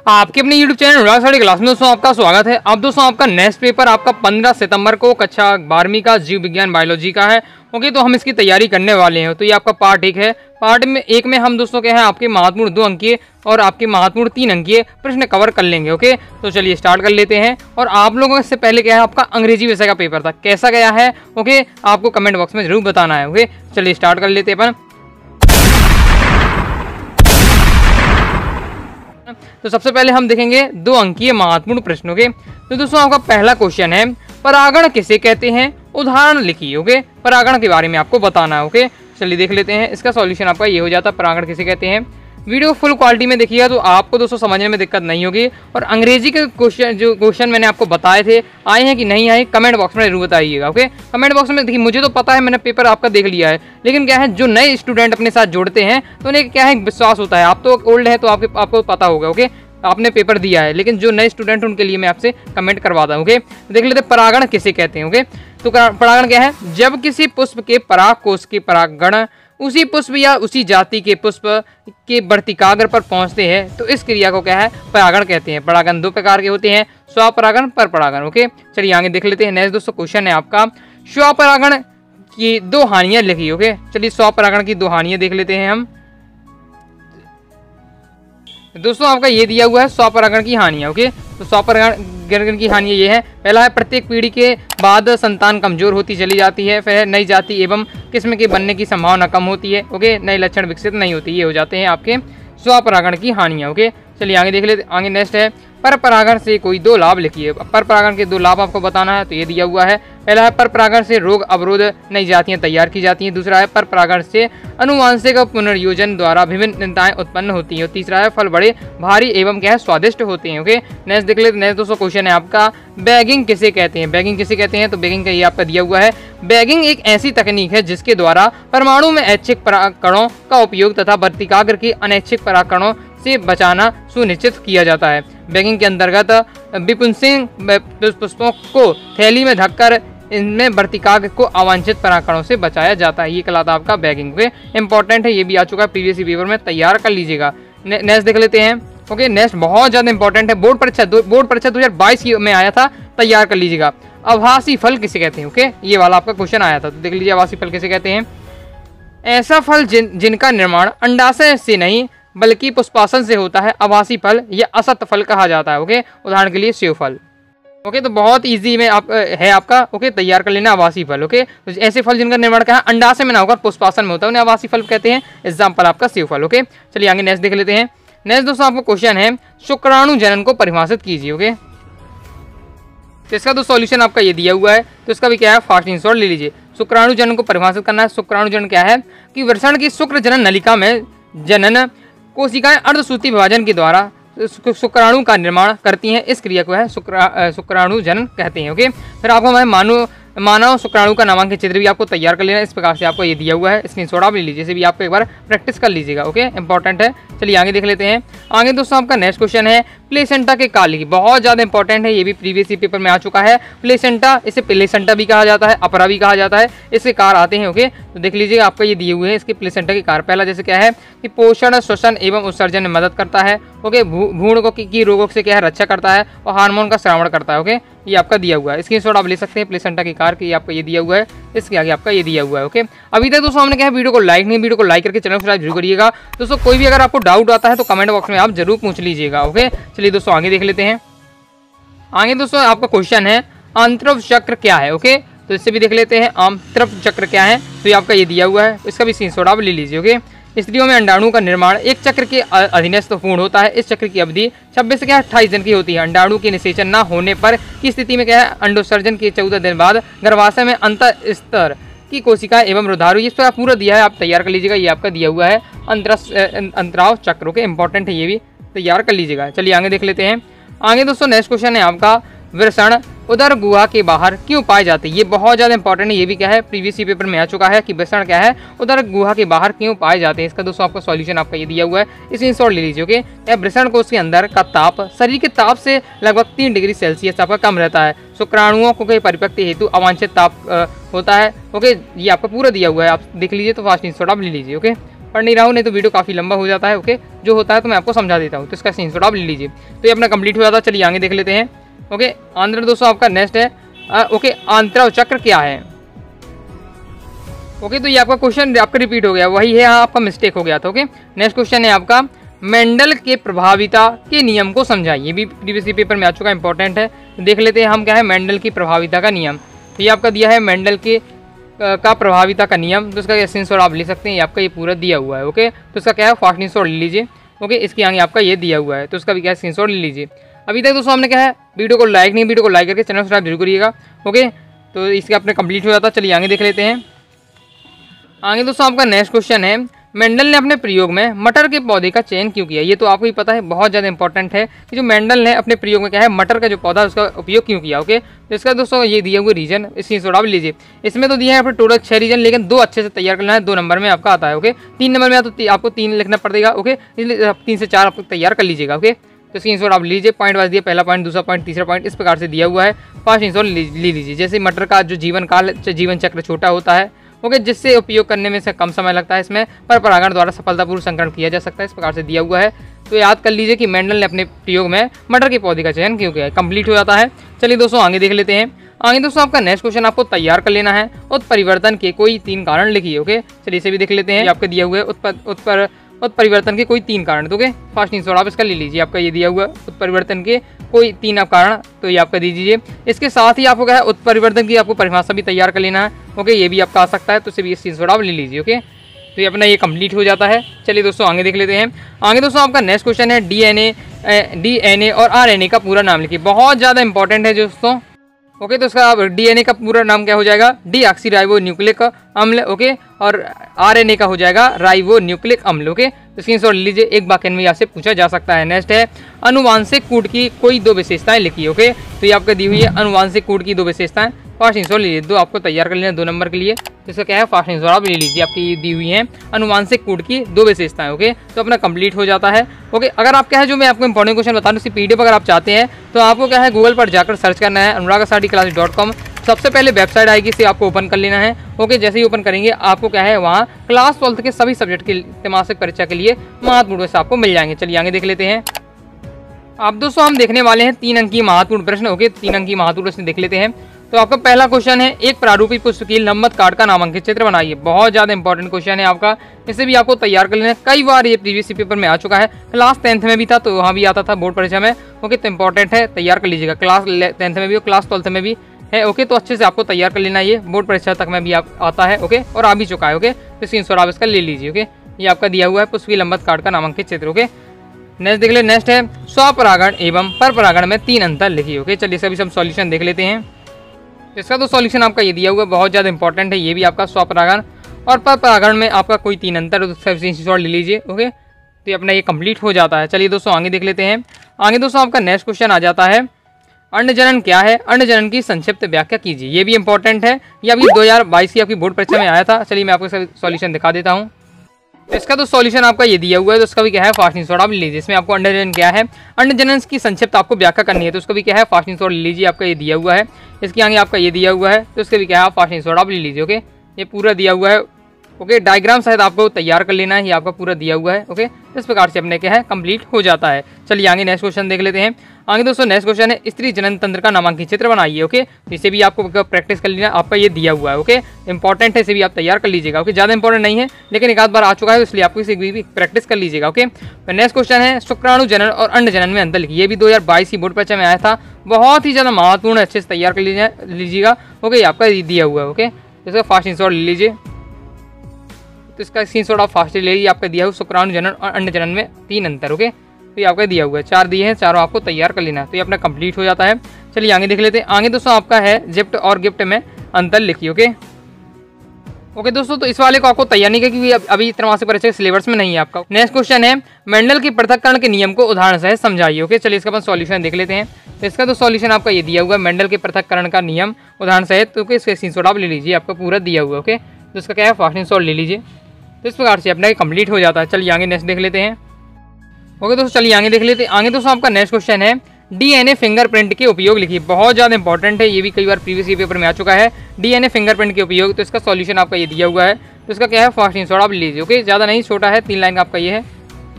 आपके अपने YouTube channel अनुराग sari class में दोस्तों आपका स्वागत है। अब दोस्तों आपका नेक्स्ट पेपर आपका 15 सितंबर को कक्षा 12वीं का जीव विज्ञान बायोलॉजी का है। ओके, तो हम इसकी तैयारी करने वाले हैं। तो ये आपका पार्ट 1 है। पार्ट में 1 में हम दोस्तों क्या है आपके महत्वपूर्ण 2 अंकीय और आपके महत्वपूर्ण 3 अंकीय प्रश्न कवर कर लेंगे। ओके, तो चलिए स्टार्ट कर लेते हैं। और आप लोगों से पहले क्या है आपका अंग्रेजी विषय का पेपर था, कैसा गया है ओके आपको कमेंट बॉक्स में जरूर बताना है। ओके, चलिए स्टार्ट कर लेते हैं अपन। तो सबसे पहले हम देखेंगे 2 अंकीय महत्वपूर्ण प्रश्नों के। तो दोस्तों आपका पहला क्वेश्चन है, परागण किसे कहते हैं, उदाहरण लिखिए। ओके, परागण के बारे में आपको बताना है। ओके, चलिए देख लेते हैं। इसका सॉल्यूशन आपका ये हो जाता है, परागण किसे कहते हैं। वीडियो फुल क्वालिटी में देखिएगा तो आपको दोस्तों समझने में दिक्कत नहीं होगी। और अंग्रेजी के क्वेश्चन मैंने आपको बताए थे, आए हैं कि नहीं आए कमेंट बॉक्स में जरूर बताइएगा। ओके, कमेंट बॉक्स में देखिए, मुझे तो पता है, मैंने पेपर आपका देख लिया है, लेकिन क्या है जो नए स्टूडेंट अपने साथ जोड़ते हैं तो उन्हें क्या है विश्वास होता है। आप तो ओल्ड है तो आपको पता होगा। ओके, आपने पेपर दिया है, लेकिन जो नए स्टूडेंट उनके लिए मैं आपसे कमेंट करवाता हूँ। ओके, देख लेते हैं परागण किसे कहते हैं। ओके, तो परागण क्या है, जब किसी पुष्प के पराग कोश के परागण उसी पुष्प या उसी जाति के पुष्प के वर्तिकाग्र पर पहुंचते हैं तो इस क्रिया को क्या है परागण कहते हैं। परागण 2 प्रकार के होते हैं, स्वपरागण, परपरागण। ओके, चलिए आगे देख लेते हैं। नेक्स्ट दोस्तों क्वेश्चन है आपका, स्वपरागण की 2 हानियां लिखी। ओके, चलिए स्वपरागण की 2 हानियां देख लेते हैं हम। दोस्तों आपका ये दिया हुआ है स्वपरागण की हानियां। ओके, तो स्वपरागण की हानियां ये है, पहला है प्रत्येक पीढ़ी के बाद संतान कमजोर होती चली जाती है। फिर नई जाति एवं किस्म के बनने की संभावना कम होती है। ओके, नए लक्षण विकसित नहीं होती। ये हो जाते हैं आपके स्वपरागण की हानियां। ओके, चलिए आगे देख लेते। आगे नेक्स्ट है, पर परागण से कोई 2 लाभ लिखिए। पर परागण के 2 लाभ आपको बताना है, तो ये दिया हुआ है। पहला है पर परागण से रोग अवरोध नई जातियां तैयार की जाती हैं। दूसरा है पर परागण से अनुवांशिक पुनर्योजन द्वारा विभिन्न निताएं उत्पन्न होती हैं। और तीसरा है फल बड़े भारी एवं क्या है स्वादिष्ट होते हैं। ओके, नेक्स्ट देख लेते। नेक्स्ट दोस्तों क्वेश्चन है आपका, बैगिंग किसे कहते हैं। बैगिंग किसे कहते हैं, तो बैगिंग का ये आपका दिया हुआ है। बैगिंग एक ऐसी तकनीक है जिसके द्वारा परमाणु में ऐच्छिक परागकणों का उपयोग तथा वर्तिकाग्र की अनैच्छिक परागकणों से बचाना सुनिश्चित किया जाता है। बैगिंग के अंतर्गत विपुंसिंग पुष्पों को थैली में ढककर इनमें वर्तिकाग्र को अवांछित परागकणों से बचाया जाता है। ये कहलाता है आपका बैगिंग। ओके, इंपॉर्टेंट है, ये भी आ चुका है प्रीवियस पेपर में, तैयार कर लीजिएगा। नेक्स्ट देख लेते हैं। ओके, नेक्स्ट बहुत ज्यादा इंपॉर्टेंट है, बोर्ड परीक्षा 2022 में आया था, तैयार कर लीजिएगा। आभासी फल किसे कहते हैं। ओके, ये वाला आपका क्वेश्चन आया था, तो देख लीजिए आभासी फल किसे कहते हैं। ऐसा फल जिनका निर्माण अंडाशय से नहीं बल्कि पुष्पासन से होता है, आभासी फल या असत फल कहा जाता है। ओके, उदाहरण के लिए सेव फल। ओके, तो बहुत इजी में है आपका। ओके, तैयार कर लेना आभासी फल। ओके, तो ऐसे फल जिनका निर्माण क्या है अंडाशय में ना होकर पुष्पासन में होता है उन्हें आभासी फल कहते हैं। एग्जाम्पल आपका सेव फल। ओके, चलिए आगे नेक्स्ट देख लेते हैं। नेक्स्ट दोस्तों आपको क्वेश्चन है, शुक्राणु जनन को परिभाषित कीजिए। ओके, तो इसका तो सॉल्यूशन आपका ये दिया हुआ है, तो इसका भी क्या है फास्ट आंसर ले लीजिए। शुक्राणु जनन को परिभाषित करना है। शुक्राणु जनन क्या है कि वृषण की शुक्र जनन नलिका में जनन कोशिकाएं अर्धसूत्रीय विभाजन के द्वारा शुक्राणु का निर्माण करती हैं। इस क्रिया को है शुक्राणु जनन कहते हैं। ओके, फिर आपको मैं मानव शुक्राणु का नामांकित चित्र भी आपको तैयार कर लेना। इस प्रकार से आपको ये दिया हुआ है, स्क्रीनशॉट आप ले लीजिए, इसे भी आपको एक बार प्रैक्टिस कर लीजिएगा। ओके, इंपॉर्टेंट है। चलिए आगे देख लेते हैं। आगे दोस्तों आपका नेक्स्ट क्वेश्चन है, प्लेसेंटा के काल की, बहुत ज़्यादा इंपॉर्टेंट है, ये भी प्रीवियस पेपर में आ चुका है। प्लेसेंटा, इसे प्लेसेंटा भी कहा जाता है, अपरा भी कहा जाता है, इसके कार आते हैं। ओके, तो देख लीजिएगा आपका ये दिए हुए हैं इसके प्लेसेंटा के कार। पहला जैसे क्या है कि पोषण, श्वसन एवं उत्सर्जन में मदद करता है। ओके, भ्रूण की रोगों से क्या है रक्षा करता है और हार्मोन का श्रावण करता है। ओके, ये आपका दिया हुआ है, स्क्रीनशॉट आप ले सकते हैं प्लेसेंटा की कार की, आपका ये दिया हुआ है, इसके आगे आपका ये दिया हुआ है। ओके, अभी तक दोस्तों हमने क्या है वीडियो को लाइक नहीं, वीडियो को लाइक करके चैनल को सब्सक्राइब जरूर करिएगा। दोस्तों कोई भी अगर आपको डाउट आता है तो कमेंट बॉक्स में आप जरूर पूछ लीजिएगा। ओके, चलिए दोस्तों आगे देख लेते हैं। आगे दोस्तों आपका क्वेश्चन है, आंतरव चक्र क्या है। ओके, तो इससे भी देख लेते हैं आंतरव चक्र क्या है, तो ये आपका ये दिया हुआ है, इसका भी स्क्रीनशॉट आप ले लीजिए। ओके, स्त्रियों में अंडाणु का निर्माण एक चक्र के अधीनस्थ पूर्ण होता है। इस चक्र की अवधि 26 से क्या 28 दिन की होती है। अंडाणु के निषेचन न होने पर की स्थिति में क्या है अंडोत्सर्जन के 14 दिन बाद गर्भाशय में अंतर स्तर की कोशिकाएं एवं रुधारु, इस पर पूरा दिया है, आप तैयार कर लीजिएगा। ये आपका दिया हुआ है अंतराव चक्र। ओके, इंपॉर्टेंट है, ये भी तैयार कर लीजिएगा। चलिए आगे देख लेते हैं। आगे दोस्तों नेक्स्ट क्वेश्चन है आपका, वृषण उदर गुहा के बाहर क्यों पाए जाते हैं। ये बहुत ज़्यादा इंपॉर्टेंट है, ये भी क्या है प्रीवियस पेपर में आ चुका है कि वृषण क्या है उदर गुहा के बाहर क्यों पाए जाते हैं। इसका दोस्तों आपका सॉल्यूशन आपका ये दिया हुआ है, इसे इंसॉर्ट ले लीजिए। ओके, वृषण कोश के अंदर का ताप शरीर के ताप से लगभग 3 डिग्री सेल्सियस आपका कम रहता है। शुक्राणुओं को परिपक्वता हेतु अवांछित ताप होता है। ओके, ये आपका पूरा दिया हुआ है, आप देख लीजिए, तो फास्ट इंसॉर्ट आप ले लीजिए। ओके, पढ़ नहीं रहा हूँ, नहीं तो वीडियो काफ़ी लंबा हो जाता है। ओके, जो होता है तो मैं आपको समझा देता हूँ, तो इसका स्क्रीनशॉट आप ले लीजिए। तो ये अपना कंप्लीट हो जाता है। चलिए आगे देख लेते हैं। ओके, आंध्र दोस्तों आपका नेक्स्ट है। ओके, आंतराव चक्र क्या है? ओके, तो ये आपका क्वेश्चन आपका रिपीट हो गया, वही है, यहाँ आपका मिस्टेक हो गया था। ओके, नेक्स्ट क्वेश्चन है आपका मेंडल के प्रभाविता के नियम को समझाइए। ये भी प्रीवियस पेपर में आ चुका है, इंपॉर्टेंट है। तो देख लेते हैं हम क्या है मेंडल की प्रभाविता का नियम। तो ये आपका दिया है मेंडल के का प्रभाविता का नियम, तो इसका स्क्रीनशॉट आप ले सकते हैं। ये आपका ये पूरा दिया हुआ है। ओके, तो इसका क्या है फास्ट स्क्रीनशॉट ले लीजिए। ओके, इसके आगे आपका ये दिया हुआ है, तो उसका भी क्या स्क्रीनशॉट ले लीजिए। अभी तक दोस्तों हमने क्या है वीडियो को लाइक नहीं, वीडियो को लाइक करके चैनल सब्सक्राइब जरूर करिएगा। ओके, तो इसके अपने कंप्लीट हो जाता। चलिए आगे देख लेते हैं। आगे दोस्तों आपका नेक्स्ट क्वेश्चन है, मेंडल ने अपने प्रयोग में मटर के पौधे का चयन क्यों किया? ये तो आपको ही पता है, बहुत ज़्यादा इंपॉर्टेंट है कि जो मेंडल ने अपने प्रयोग में क्या है मटर का जो पौधा है उसका उपयोग क्यों किया। ओके, तो इसका दोस्तों ये दिया हुआ रीजन स्क्रीनशॉट आप लीजिए। इसमें तो दिया है आपको टोटल 6 रीजन, लेकिन 2 अच्छे से तैयार करना है, 2 नंबर में आपका आता है। ओके, 3 नंबर में तो आपको 3 लिखना पड़ेगा। ओके, इसलिए 3 से 4 आप तैयार कर लीजिएगा। ओके, तो स्क्रीनशॉट आप लीजिए, पॉइंट वाइज दिया, पहला पॉइंट, दूसरा पॉइंट, तीसरा पॉइंट, इस प्रकार से दिया हुआ है। फास्ट स्क्रीनशॉट ले लीजिए। जैसे मटर का जो जीवन काल जीवन चक्र छोटा होता है, ओके, जिससे उपयोग करने में से कम समय लगता है, इसमें पर परागण द्वारा सफलतापूर्वक संकरण किया जा सकता है, इस प्रकार से दिया हुआ है। तो याद कर लीजिए कि मेंडल ने अपने प्रयोग में मटर के पौधे का चयन क्यों किया है। कंप्लीट हो जाता है। चलिए दोस्तों आगे देख लेते हैं। आगे दोस्तों आपका नेक्स्ट क्वेश्चन आपको तैयार कर लेना है। उत्परिवर्तन के कोई 3 कारण लिखिए। ओके, चलिए इसे भी देख लेते हैं। आपका दिया हुआ है उत्परिवर्तन के कोई 3 कारण। तो ओके, फास्ट स्क्रीनशॉट आप इसका ले लीजिए। आपका ये दिया हुआ है उत्परिवर्तन के कोई 3 कारण, तो ये आपका दीजिए। इसके साथ ही आपको क्या है उत्परिवर्तन की आपको परिभाषा भी तैयार कर लेना है। ओके, ये भी आपका आ सकता है, तो इसे भी स्क्रीनशॉट आप ले लीजिए। ओके, तो ये अपना ये कंप्लीट हो जाता है। चलिए दोस्तों आगे देख लेते हैं। आगे दोस्तों आपका नेक्स्ट क्वेश्चन है डीएनए और आरएनए का पूरा नाम लिखिए। बहुत ज़्यादा इंपॉर्टेंट है दोस्तों। ओके, तो इसका डीएनए का पूरा नाम क्या हो जाएगा? डीऑक्सीराइबो न्यूक्लिक अम्ल। ओके, और आरएनए का हो जाएगा राइबो न्यूक्लिक अम्ल। ओके, तो स्क्रीनशॉट लीजिए, एक वाक्य में आपसे पूछा जा सकता है। नेक्स्ट है अनुवांशिक कूट की कोई 2 विशेषताएं लिखिए। ओके, तो ये आपका दी हुई है अनुवांशिक कूट की 2 विशेषताएं। फास्ट स्क्रीनशॉट लीजिए, 2 आपको तैयार कर लेना 2 नंबर के लिए। तो इसका क्या है फास्ट स्क्रीनशॉट आप ले लीजिए। आपकी ये दी हुई है अनुवांशिक कूट की 2 विशेषताएं। ओके, तो अपना कंप्लीट हो जाता है। ओके, अगर आप क्या है जो मैं आपको इंपॉर्टेंट क्वेश्चन बता दूं उसकी पीडीएफ अगर आप चाहते हैं तो आपको क्या है गूगल पर जाकर सर्च करना है anuragsaadiclasses.com। सबसे पहले वेबसाइट आएगी, इसे आपको ओपन कर लेना है। ओके, जैसे ही ओपन करेंगे आपको क्या है वहाँ क्लास 12 के सभी सब्जेक्ट की त्रैमासिक परीक्षा के लिए महत्वपूर्ण से आपको मिल जाएंगे। चलिए आगे देख लेते हैं। अब दोस्तों हम देखने वाले हैं 3 अंकीय महत्वपूर्ण प्रश्न। ओके, 3 अंकीय महत्वपूर्ण प्रश्न देख लेते हैं। तो आपका पहला क्वेश्चन है, एक प्रारूपिक पुस्तक की लंबवत काट का नामांकित चित्र बनाइए। बहुत ज़्यादा इंपॉर्टेंट क्वेश्चन है आपका, इसे भी आपको तैयार कर लेना है। कई बार ये प्रीवियस पेपर में आ चुका है, क्लास 10th में भी था, तो वहाँ भी आता था बोर्ड परीक्षा में। ओके, तो इंपॉर्टेंट है, तैयार कर लीजिएगा। क्लास 10th में भी और क्लास 12th में भी है। ओके, तो अच्छे से आपको तैयार कर लेना, ये बोर्ड परीक्षा तक में भी आता है। ओके, और आ भी चुका है। ओके, तो स्क्रीनशॉट आप इसका ले लीजिए। ओके, ये आपका दिया हुआ है पुष्प की लंबवत काट का नामांकित चित्र। ओके, नेक्स्ट देख ले। नेक्स्ट है स्वपरागण एवं परपरागण में 3 अंतर लिखिए। ओके, चलिए सभी सब सॉल्यूशन देख लेते हैं। इसका तो सॉल्यूशन आपका ये दिया हुआ है, बहुत ज़्यादा इंपॉर्टेंट है। ये भी आपका स्वपरागण और परपरागण में आपका कोई 3 अंतर, तो स्क्रीनशॉट ले लीजिए। ओके, तो ये अपना ये कंप्लीट हो जाता है। चलिए दोस्तों आगे देख लेते हैं। आगे दोस्तों आपका नेक्स्ट क्वेश्चन आ जाता है, अंडजनन क्या है? अंडजनन की संक्षिप्त व्याख्या कीजिए। ये भी इंपॉर्टेंट है, ये अभी 2022 की आपकी बोर्ड परीक्षा में आया था। चलिए मैं आपको सॉल्यूशन दिखा देता हूँ। इसका तो सॉल्यूशन आपका ये दिया हुआ है, तो उसका भी क्या है फास्ट स्क्रीनशॉट आप ले लीजिए। इसमें आपको अंडजनन क्या है, अंडजनन की संक्षिप्त आपको व्याख्या करनी है, तो उसका भी क्या है फास्ट स्क्रीनशॉट ले लीजिए। आपका ये दिया हुआ है, इसके आगे आपका ये दिया हुआ है, तो उसका भी क्या है फास्ट स्क्रीनशॉट आप ले लीजिए। ओके, ये पूरा दिया हुआ है। ओके, डायग्राम शायद आपको तैयार कर लेना है, ये आपका पूरा दिया हुआ है। ओके, इस प्रकार से अपने क्या है कंप्लीट हो जाता है। चलिए आगे नेक्स्ट क्वेश्चन देख लेते हैं। आगे दोस्तों नेक्स्ट क्वेश्चन है, स्त्री जनन तंत्र का नामांकित चित्र बनाइए। ओके, इसे भी आपको प्रैक्टिस कर लेना, आपका ये दिया हुआ है। ओके, इंपॉर्टेंट है, इसे भी आप तैयार कर लीजिएगा। ओके, ज़्यादा इंपॉर्टेंट नहीं है, लेकिन एक आध बार आ चुका है, इसलिए आपको इसे भी प्रैक्टिस कर लीजिएगा। ओके, नेक्स्ट क्वेश्चन है, शुक्राणु जनन और अंड जनन में अंतर लिखिए। ये भी 2022 की बोर्ड परीक्षा में आया था, बहुत ही ज़्यादा महत्वपूर्ण है, अच्छे से तैयार कर लीजिएगा। ओके, ये आपका दिया हुआ है। ओके, इसका फास्ट स्क्रीनशॉट ले लीजिए, तो इसका स्क्रीनशॉट आप फास्ट ले लीजिए। आपका दिया हुआ शुक्राणु जनन और अंड जनन में 3 अंतर। ओके, तो ये आपका दिया हुआ है, 4 दिए हैं, चारों आपको तैयार कर लेना है, तो ये अपना कंप्लीट हो जाता है। चलिए आगे देख लेते हैं। आगे दोस्तों आपका है जिप्ट और गिफ्ट में अंतर लिखिए। ओके दोस्तों, तो इस वाले को आपको तैयार नहीं किया क्योंकि अभी त्रैमासिक परीक्षा के सिलेबस में नहीं है आपका। नेक्स्ट क्वेश्चन है, मेंडल की पृथक्करण के नियम को उदाहरण से समझाइए। ओके, चलिए इसका अपन सॉल्यूशन देख लेते हैं। तो इसका तो सॉल्यूशन आपका ये दिया हुआ है, मेंडल के पृथक्करण का नियम उदाहरण सहित। तो इसका स्क्रीनशॉट आप ले लीजिए, आपका पूरा दिया हुआ है। ओके, तो इसका क्या है फास्ट स्क्रीनशॉट ले लीजिए, तो इस प्रकार से अपना कंप्लीट हो जाता है। चलिए आगे नेक्स्ट देख लेते हैं। ओके दोस्तों, चलिए आगे देख लेते हैं। आगे दोस्तों आपका नेक्स्ट क्वेश्चन है, डीएनए फिंगरप्रिंट के उपयोग लिखिए। बहुत ज़्यादा इंपॉर्टेंट है, ये भी कई बार प्रीवियस पेपर में आ चुका है, डीएनए फिंगरप्रिंट के उपयोग। तो इसका सॉल्यूशन आपका ये दिया हुआ है, तो इसका क्या है फर्स्ट स्क्रीनशॉट आप लीजिए। ओके, ज़्यादा नहीं, छोटा है, 3 लाइन आपका ये है,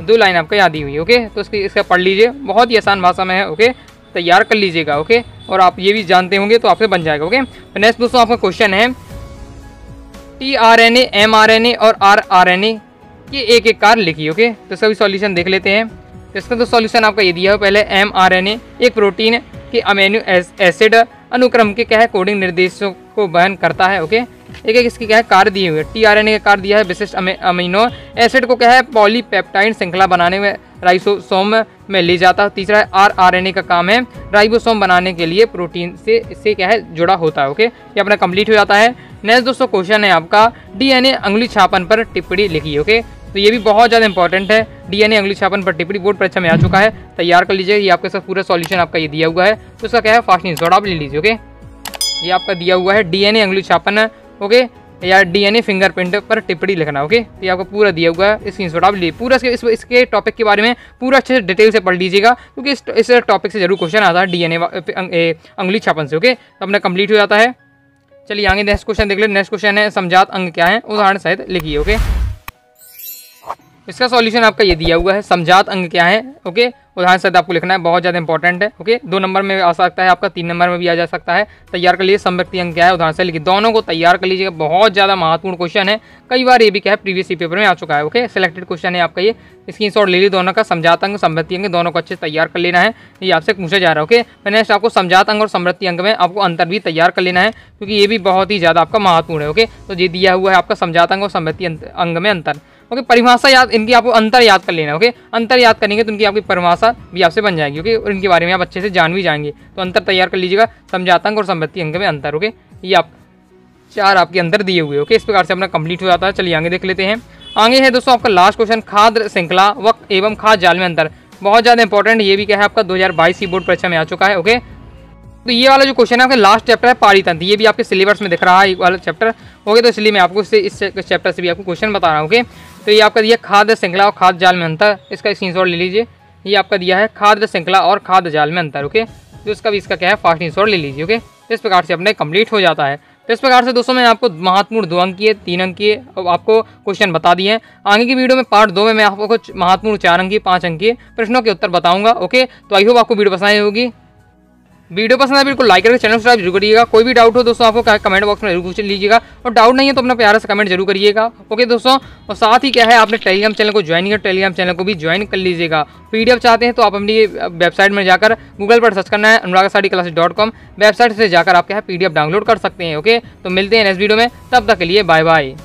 2 लाइन आपका याद ही हुई। ओके, तो इसका पढ़ लीजिए, बहुत ही आसान भाषा में है। ओके, तैयार कर लीजिएगा। ओके, और आप ये भी जानते होंगे तो आपसे बन जाएगा। ओके, तो नेक्स्ट दोस्तों आपका क्वेश्चन है tRNA, mRNA और rRNA की एक एक कार लिखी। ओके, तो इसका भी सॉल्यूशन देख लेते हैं। तो इसका तो सॉल्यूशन आपका ये दिया है। पहले mRNA एक प्रोटीन के अमीनो एसिड अनुक्रम के क्या है कोडिंग निर्देशों को वहन करता है। ओके, एक एक इसकी क्या है कार्य दिए हुए हैं। tRNA का कार्य दिया है विशिष्ट अमीनो एसिड को क्या है पॉलीपेप्टाइड श्रृंखला बनाने में राइबोसोम में ले जाता है। तीसरा है rRNA का काम है राइबोसोम बनाने के लिए प्रोटीन से इससे क्या है जुड़ा होता है। ओके, ये अपना कंप्लीट हो जाता है। नेक्स्ट दोस्तों क्वेश्चन है आपका DNA अंगुली छापन पर टिप्पणी लिखी। ओके, तो ये भी बहुत ज़्यादा इंपॉर्टेंट है। DNA अंगुली छापन पर टिप्पणी बोर्ड परीक्षा में आ चुका है, तैयार कर लीजिए। ये आपके साथ पूरा सॉल्यूशन आपका ये दिया हुआ है, तो इसका क्या है फास्ट स्क्रीनशॉट आप ले लीजिए। ओके, ये आपका दिया हुआ है DNA अंगुली छापन। ओके, या DNA फिंगरप्रिंट पर टिप्पणी लिखना। ओके, तो ये आपको पूरा दिया हुआ है, स्क्रीनशॉट आप लीजिए। पूरा इसके टॉपिक के बारे में पूरा अच्छे से डिटेल से पढ़ लीजिएगा, क्योंकि इस टॉपिक से जरूर क्वेश्चन आता है DNA अंगुली छापन से। ओके, तो अपना कंप्लीट हो जाता है। चलिए आगे नेक्स्ट क्वेश्चन देख ले। नेक्स्ट क्वेश्चन है समजात अंग क्या है, उदाहरण सहित लिखिए। ओके, इसका सॉल्यूशन आपका ये दिया हुआ है, समजात अंग क्या है। ओके, उदाहरण सहित आपको लिखना है, बहुत ज़्यादा इंपॉर्टेंट है। ओके, 2 नंबर में आ सकता है आपका, 3 नंबर में भी आ जा सकता है। तैयार कर लीजिए। समव्यक्ति अंग क्या है, उदाहरण से लिखिए। दोनों को तैयार कर लीजिएगा, बहुत ज़्यादा महत्वपूर्ण क्वेश्चन है। कई बार ये भी क्या है प्रीवियस पेपर में आ चुका है। ओके, सिलेक्टेड क्वेश्चन है आपका ये, स्क्रीनशॉट ले लीजिए दोनों का। समजात अंग समवृत्ति अंग दोनों को अच्छे से तैयार कर लेना है, ये आपसे पूछा जा रहा है। ओके, फिर नेक्स्ट आपको समजात अंग और समवृत्ति अंग में आपको अंतर भी तैयार कर लेना है, क्योंकि ये भी बहुत ही ज़्यादा आपका महत्वपूर्ण है। ओके, तो ये दिया हुआ है आपका समजात अंग और समवृत्ति अंग में अंतर। ओके, परिभाषा याद, इनकी आपको अंतर याद कर लेना है। ओके, अंतर याद करेंगे तो उनकी आपकी परिभाषा भी आपसे बन जाएगी। ओके, और इनके बारे में आप अच्छे से जान भी जाएंगे। तो अंतर तैयार कर लीजिएगा, समजात अंग और समवृत्ति अंग में अंतर। ओके, ये आप 4 आपके अंदर दिए हुए। ओके, इस प्रकार से अपना कंप्लीट हो जाता है। चलिए आगे देख लेते हैं। आगे है दोस्तों आपका लास्ट क्वेश्चन, खाद्य श्रृंखला वक्त एवं खाद्य जाल में अंतर। बहुत ज़्यादा इंपॉर्टेंट, ये भी क्या है आपका 2022 की बोर्ड परीक्षा में आ चुका है। ओके, तो ये वाला जो क्वेश्चन है आपका लास्ट चैप्टर है पारितंत्र, ये भी आपके सिलेबस में दिख रहा है ये वाला चैप्टर। ओके, तो इसलिए मैं आपको इस चैप्टर से भी आपको क्वेश्चन बता रहा हूँ। ओके, तो ये आपका दिया खाद्य श्रृंखला और खाद्य जाल में अंतर, इसका स्क्रीनशॉट ले लीजिए। ये आपका दिया है खाद्य श्रृंखला और खाद्य जाल में अंतर। ओके, तो इसका भी इसका क्या है फास्ट स्क्रीनशॉट ले लीजिए। ओके, इस प्रकार से अपने कंप्लीट हो जाता है। तो इस प्रकार से दोस्तों मैं आपको महत्वपूर्ण 2 अंकीय 3 अंकीय आपको क्वेश्चन बता दिए हैं। आगे की वीडियो में पार्ट 2 में मैं आपको कुछ महत्वपूर्ण 4 अंकीय 5 अंकीय प्रश्नों के उत्तर बताऊंगा। ओके, तो आई होप आपको वीडियो पसंद आई होगी। वीडियो पसंद है बिल्कुल लाइक करके चैनल सब्सक्राइब जरूर करिएगा। कोई भी डाउट हो दोस्तों आपको कमेंट बॉक्स में जरूर पूछ लीजिएगा, और डाउट नहीं है तो अपना प्यारा से कमेंट जरूर करिएगा। ओके दोस्तों, और साथ ही क्या है आपने टेलीग्राम चैनल को ज्वाइन किया, टेलीग्राम चैनल को भी ज्वाइन कर लीजिएगा। पीडीएफ चाहते हैं तो आप अपनी वेबसाइट में जाकर गूगल पर सर्च करना है अनुरागstudyclasses.com, वेबसाइट से जाकर आप क्या है पीडीएफ डाउनलोड कर सकते हैं। ओके, तो मिलते हैं नेक्स्ट वीडियो में, तब तक के लिए बाय बाय।